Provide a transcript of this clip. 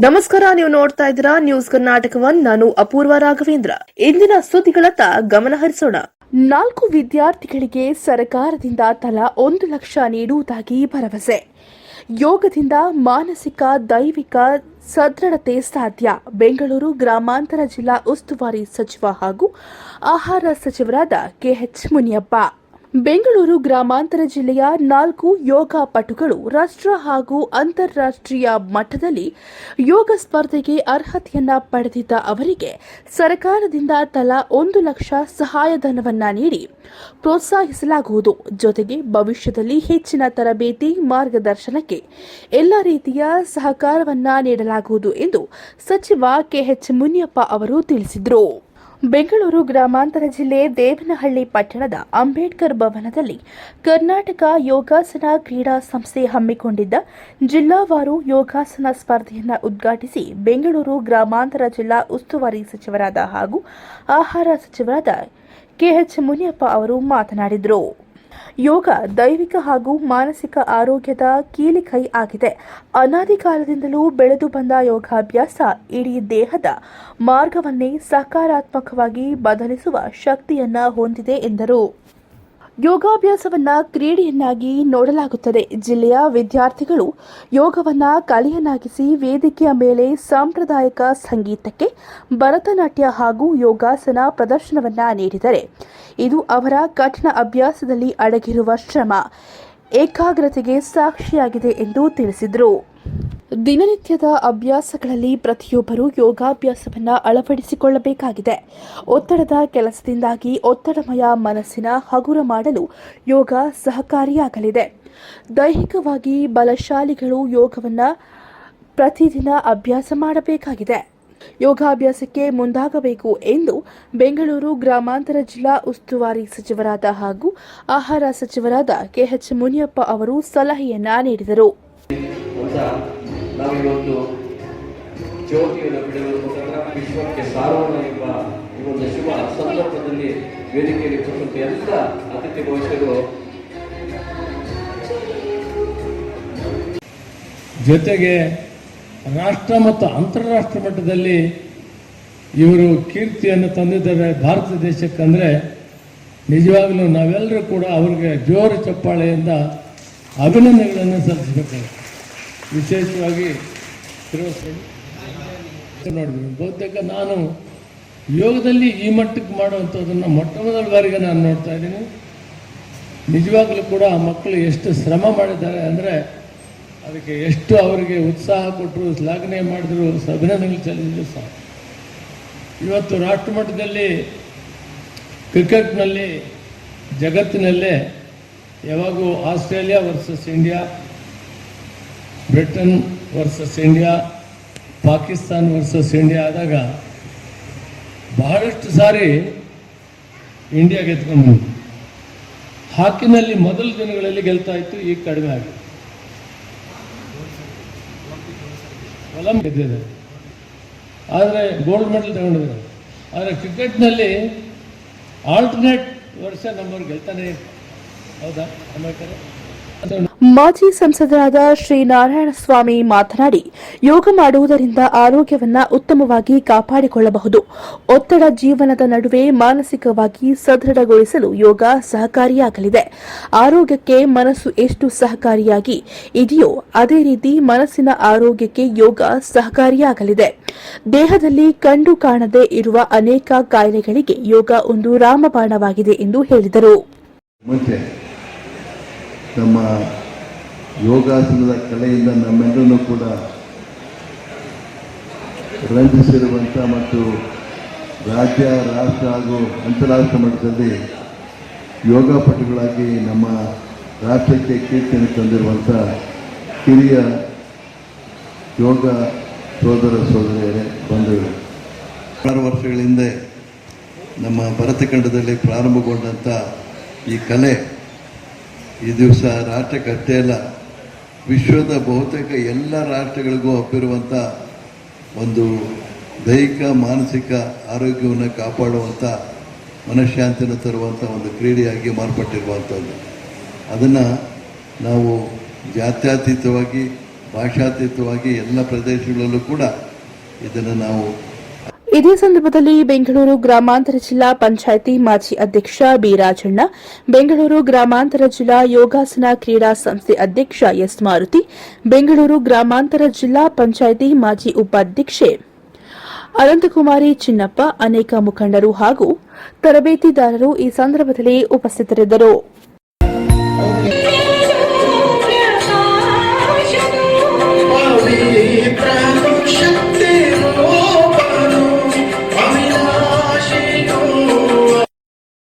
ನಮಸ್ಕಾರ, ನೀವು ನೋಡ್ತಾ ಇದ್ದೀರಾ ನ್ಯೂಸ್ ಕರ್ನಾಟಕವನ್. ನಾನು ಅಪೂರ್ವ ರಾಘವೇಂದ್ರ. ಇಂದಿನ ಸುದ್ದಿಗಳತ್ತ ಗಮನ ಹರಿಸೋಣ. 4 ವಿದ್ಯಾರ್ಥಿಗಳಿಗೆ ಸರ್ಕಾರದಿಂದ ತಲಾ 1 ಲಕ್ಷ ನೀಡುವುದಾಗಿ ಭರವಸೆ. ಯೋಗದಿಂದ ಮಾನಸಿಕ ದೈವಿಕ ಸದೃಢತೆ ಸಾಧ್ಯ. ಬೆಂಗಳೂರು ಗ್ರಾಮಾಂತರ ಜಿಲ್ಲಾ ಉಸ್ತುವಾರಿ ಸಚಿವ ಹಾಗೂ ಆಹಾರ ಸಚಿವರಾದ ಕೆಎಚ್ ಮುನಿಯಪ್ಪ. ಬೆಂಗಳೂರು ಗ್ರಾಮಾಂತರ ಜಿಲ್ಲೆಯ 4 ಯೋಗ ಪಟುಗಳು ರಾಷ್ಟ್ರ ಹಾಗೂ ಅಂತಾರಾಷ್ಟ್ರೀಯ ಮಟ್ಟದಲ್ಲಿ ಯೋಗ ಸ್ಪರ್ಧೆಗೆ ಅರ್ಹತೆಯನ್ನ ಪಡೆದಿದ್ದ ಅವರಿಗೆ ಸರ್ಕಾರದಿಂದ ತಲಾ 1 ಲಕ್ಷ ಸಹಾಯಧನವನ್ನ ನೀಡಿ ಪ್ರೋತ್ಸಾಹಿಸಲಾಗುವುದು. ಜೊತೆಗೆ ಭವಿಷ್ಯದಲ್ಲಿ ಹೆಚ್ಚಿನ ತರಬೇತಿ ಮಾರ್ಗದರ್ಶನಕ್ಕೆ ಎಲ್ಲ ರೀತಿಯ ಸಹಕಾರವನ್ನ ನೀಡಲಾಗುವುದು ಎಂದು ಸಚಿವ ಕೆಎಚ್ ಮುನಿಯಪ್ಪ ಅವರು ತಿಳಿಸಿದರು. ಬೆಂಗಳೂರು ಗ್ರಾಮಾಂತರ ಜಿಲ್ಲೆ ದೇವನಹಳ್ಳಿ ಪಟ್ಟಣದ ಅಂಬೇಡ್ಕರ್ ಭವನದಲ್ಲಿ ಕರ್ನಾಟಕ ಯೋಗಾಸನ ಕ್ರೀಡಾ ಸಂಸ್ಥೆ ಹಮ್ಮಿಕೊಂಡಿದ್ದ ಜಿಲ್ಲಾವಾರು ಯೋಗಾಸನ ಸ್ಪರ್ಧೆಯನ್ನು ಉದ್ಘಾಟಿಸಿ ಬೆಂಗಳೂರು ಗ್ರಾಮಾಂತರ ಜಿಲ್ಲಾ ಉಸ್ತುವಾರಿ ಸಚಿವರಾದ ಹಾಗೂ ಆಹಾರ ಸಚಿವರಾದ ಕೆಎಚ್ ಮುನಿಯಪ್ಪ ಅವರು ಮಾತನಾಡಿದರು. ಯೋಗ ದೈವಿಕ ಹಾಗೂ ಮಾನಸಿಕ ಆರೋಗ್ಯದ ಕೀಲಿಕೈ ಆಗಿದೆ. ಅನಾದಿ ಕಾಲದಿಂದಲೂ ಬೆಳೆದು ಬಂದ ಯೋಗಾಭ್ಯಾಸ ಇಡೀ ದೇಹದ ಮಾರ್ಗವನ್ನೇ ಸಕಾರಾತ್ಮಕವಾಗಿ ಬದಲಿಸುವ ಶಕ್ತಿಯನ್ನ ಹೊಂದಿದೆ ಎಂದರು. ಯೋಗಾಭ್ಯಾಸವನ್ನ ಕ್ರೀಡೆಯನ್ನಾಗಿ ನೋಡಲಾಗುತ್ತದೆ. ಜಿಲ್ಲೆಯ ವಿದ್ಯಾರ್ಥಿಗಳು ಯೋಗವನ್ನ ಕಲೆಯನ್ನಾಗಿಸಿ ವೇದಿಕೆಯ ಮೇಲೆ ಸಾಂಪ್ರದಾಯಿಕ ಸಂಗೀತಕ್ಕೆ ಭರತನಾಟ್ಯ ಹಾಗೂ ಯೋಗಾಸನ ಪ್ರದರ್ಶನವನ್ನ ನೀಡಿದರೆ ಇದು ಅವರ ಕಠಿಣ ಅಭ್ಯಾಸದಲ್ಲಿ ಅಡಗಿರುವ ಶ್ರಮ, ಏಕಾಗ್ರತೆಗೆ ಸಾಕ್ಷಿಯಾಗಿದೆ ಎಂದು ತಿಳಿಸಿದರು. ದಿನನಿತ್ಯದ ಅಭ್ಯಾಸಗಳಲ್ಲಿ ಪ್ರತಿಯೊಬ್ಬರೂ ಯೋಗಾಭ್ಯಾಸವನ್ನು ಅಳವಡಿಸಿಕೊಳ್ಳಬೇಕಾಗಿದೆ. ಒತ್ತಡದ ಕೆಲಸದಿಂದಾಗಿ ಒತ್ತಡಮಯ ಮನಸ್ಸಿನ ಹಗುರ ಮಾಡಲು ಯೋಗ ಸಹಕಾರಿಯಾಗಲಿದೆ. ದೈಹಿಕವಾಗಿ ಬಲಶಾಲಿಗಳು ಯೋಗವನ್ನು ಪ್ರತಿದಿನ ಅಭ್ಯಾಸ ಮಾಡಬೇಕಾಗಿದೆ. ಯೋಗಾಭ್ಯಾಸಕ್ಕೆ ಮುಂದಾಗಬೇಕು ಎಂದು ಬೆಂಗಳೂರು ಗ್ರಾಮಾಂತರ ಜಿಲ್ಲಾ ಉಸ್ತುವಾರಿ ಸಚಿವರಾದ ಹಾಗೂ ಆಹಾರ ಸಚಿವರಾದ ಕೆಎಚ್ ಮುನಿಯಪ್ಪ ಅವರು ಸಲಹೆಯನ್ನ ನೀಡಿದರು. ನಾವಿವತ್ತು ಜ್ಯೋತಿಯನ್ನು ಬಿಡುವ ಮುಖಾಂತರ ವಿಶ್ವಕ್ಕೆ ಸಾರೋಣ ಎಂಬ ಈ ಒಂದು ಶುಭ ಸಂದರ್ಭದಲ್ಲಿ ವೇದಿಕೆಯಲ್ಲಿ ಕೂತಂತ ಎಲ್ಲ ಅತಿಥಿ ಭವಿಷ್ಯರು ಜೊತೆಗೆ ರಾಷ್ಟ್ರ ಮತ್ತು ಅಂತಾರಾಷ್ಟ್ರ ಮಟ್ಟದಲ್ಲಿ ಇವರು ಕೀರ್ತಿಯನ್ನು ತಂದಿದ್ದಾರೆ ಭಾರತ ದೇಶಕ್ಕಂದರೆ ನಿಜವಾಗಲೂ ನಾವೆಲ್ಲರೂ ಕೂಡ ಅವರಿಗೆ ಜೋರು ಚಪ್ಪಾಳೆಯಿಂದ ಅಭಿನಂದನೆಗಳನ್ನು ಸಲ್ಲಿಸಬೇಕಾಗುತ್ತೆ. ವಿಶೇಷವಾಗಿ ನೋಡಿದ್ವಿ. ಬಹುತೇಕ ನಾನು ಯೋಗದಲ್ಲಿ ಈ ಮಟ್ಟಕ್ಕೆ ಮಾಡುವಂಥದ್ದನ್ನು ಮೊಟ್ಟ ಮೊದಲ ಬಾರಿಗೆ ನಾನು ನೋಡ್ತಾ ಇದ್ದೀನಿ. ನಿಜವಾಗಲೂ ಕೂಡ ಮಕ್ಕಳು ಎಷ್ಟು ಶ್ರಮ ಮಾಡಿದ್ದಾರೆ ಅಂದರೆ ಅದಕ್ಕೆ ಎಷ್ಟು ಅವರಿಗೆ ಉತ್ಸಾಹ ಕೊಟ್ಟರು, ಶ್ಲಾಘನೆ ಮಾಡಿದ್ರು, ಅಭಿನಂದನೆ ಸಲ್ಲಿಸಿದ್ರು ಸಹ. ಇವತ್ತು ರಾಷ್ಟ್ರ ಮಟ್ಟದಲ್ಲಿ ಕ್ರಿಕೆಟ್ನಲ್ಲಿ ಜಗತ್ತಿನಲ್ಲೇ ಯಾವಾಗೂ Australia versus India, Britain versus India, Pakistan versus India ಆದಾಗ ಬಹಳಷ್ಟು ಸಾರಿ ಇಂಡಿಯಾ ಗೆದ್ಕೊಂಡು ಹಾಕಿನಲ್ಲಿ ಮೊದಲ ದಿನಗಳಲ್ಲಿ ಗೆಲ್ತಾ ಇತ್ತು, ಈಗ ಕಡಿಮೆ ಆಗಿದೆ. ಒಲಿಂಪಿಕ್ ಗೆದ್ದಿದೆ, ಆದರೆ ಗೋಲ್ಡ್ ಮೆಡಲ್ ತಗೊಂಡಿದ್ದಾರೆ. ಆದರೆ ಕ್ರಿಕೆಟ್ನಲ್ಲಿ ಆಲ್ಟರ್ನೇಟ್ ವರ್ಷ ನಮ್ಮವ್ರು ಗೆಲ್ತಾನೆ. ಹೌದಾ? ಮಾಜಿ ಸಂಸದರಾದ ಶ್ರೀ ನಾರಾಯಣಸ್ವಾಮಿ ಮಾತನಾಡಿ, ಯೋಗ ಮಾಡುವುದರಿಂದ ಆರೋಗ್ಯವನ್ನ ಉತ್ತಮವಾಗಿ ಕಾಪಾಡಿಕೊಳ್ಳಬಹುದು. ಒತ್ತಡ ಜೀವನದ ನಡುವೆ ಮಾನಸಿಕವಾಗಿ ಸದೃಢಗೊಳಿಸಲು ಯೋಗ ಸಹಕಾರಿಯಾಗಲಿದೆ. ಆರೋಗ್ಯಕ್ಕೆ ಮನಸ್ಸು ಎಷ್ಟು ಸಹಕಾರಿಯಾಗಿ ಇದೆಯೋ ಅದೇ ರೀತಿ ಮನಸ್ಸಿನ ಆರೋಗ್ಯಕ್ಕೆ ಯೋಗ ಸಹಕಾರಿಯಾಗಲಿದೆ. ದೇಹದಲ್ಲಿ ಕಂಡು ಕಾಣದೇ ಇರುವ ಅನೇಕ ಕಾಯಿಲೆಗಳಿಗೆ ಯೋಗ ಒಂದು ರಾಮಬಾಣವಾಗಿದೆ ಎಂದು ಹೇಳಿದರು. ನಮ್ಮ ಯೋಗಾಸನದ ಕಲೆಯಿಂದ ನಮ್ಮೆಲ್ಲರನ್ನೂ ಕೂಡ ರಂಜಿಸಿರುವಂಥ ಮತ್ತು ರಾಜ್ಯ, ರಾಷ್ಟ್ರ ಹಾಗೂ ಅಂತಾರಾಷ್ಟ್ರ ಮಟ್ಟದಲ್ಲಿ ಯೋಗಪಟುಗಳಾಗಿ ನಮ್ಮ ರಾಷ್ಟ್ರಕ್ಕೆ ಕೀರ್ತಿಯನ್ನು ತಂದಿರುವಂಥ ಹಿರಿಯ ಯೋಗ ಸೋದರ ಸೋದರಿಯರೇ, ಬಂಧುಗಳು, 6 ವರ್ಷಗಳ ಹಿಂದೆ ನಮ್ಮ ಭರತಖಂಡದಲ್ಲಿ ಪ್ರಾರಂಭಗೊಂಡಂಥ ಈ ಕಲೆ ಈ ದಿವಸ ರಾಷ್ಟ್ರಕ್ಕಷ್ಟೇ ಅಲ್ಲ, ವಿಶ್ವದ ಬಹುತೇಕ ಎಲ್ಲ ರಾಷ್ಟ್ರಗಳಿಗೂ ಹಬ್ಬಿರುವಂಥ ಒಂದು ದೈಹಿಕ ಮಾನಸಿಕ ಆರೋಗ್ಯವನ್ನು ಕಾಪಾಡುವಂಥ, ಮನಃಶಾಂತಿಯನ್ನು ತರುವಂಥ ಒಂದು ಕ್ರೀಡೆಯಾಗಿ ಮಾರ್ಪಟ್ಟಿರುವಂಥದ್ದು. ಅದನ್ನು ನಾವು ಜಾತ್ಯತೀತವಾಗಿ ಭಾಷಾತೀತವಾಗಿ ಎಲ್ಲ ಪ್ರದೇಶಗಳಲ್ಲೂ ಕೂಡ ಇದನ್ನು ನಾವು ಇದೇ ಸಂದರ್ಭದಲ್ಲಿ ಬೆಂಗಳೂರು ಗ್ರಾಮಾಂತರ ಜಿಲ್ಲಾ ಪಂಚಾಯಿತಿ ಮಾಜಿ ಅಧ್ಯಕ್ಷ ಬಿ ರಾಜಣ್ಣ, ಬೆಂಗಳೂರು ಗ್ರಾಮಾಂತರ ಜಿಲ್ಲಾ ಯೋಗಾಸನ ಕ್ರೀಡಾ ಸಂಸ್ಥೆ ಅಧ್ಯಕ್ಷ ಎಸ್ ಮಾರುತಿ, ಬೆಂಗಳೂರು ಗ್ರಾಮಾಂತರ ಜಿಲ್ಲಾ ಪಂಚಾಯಿತಿ ಮಾಜಿ ಉಪಾಧ್ಯಕ್ಷೆ ಅನಂತಕುಮಾರಿ ಚಿನ್ನಪ್ಪ, ಅನೇಕ ಮುಖಂಡರು ಹಾಗೂ ತರಬೇತಿದಾರರು ಈ ಸಂದರ್ಭದಲ್ಲಿ ಉಪಸ್ಥಿತರಿದ್ದರು.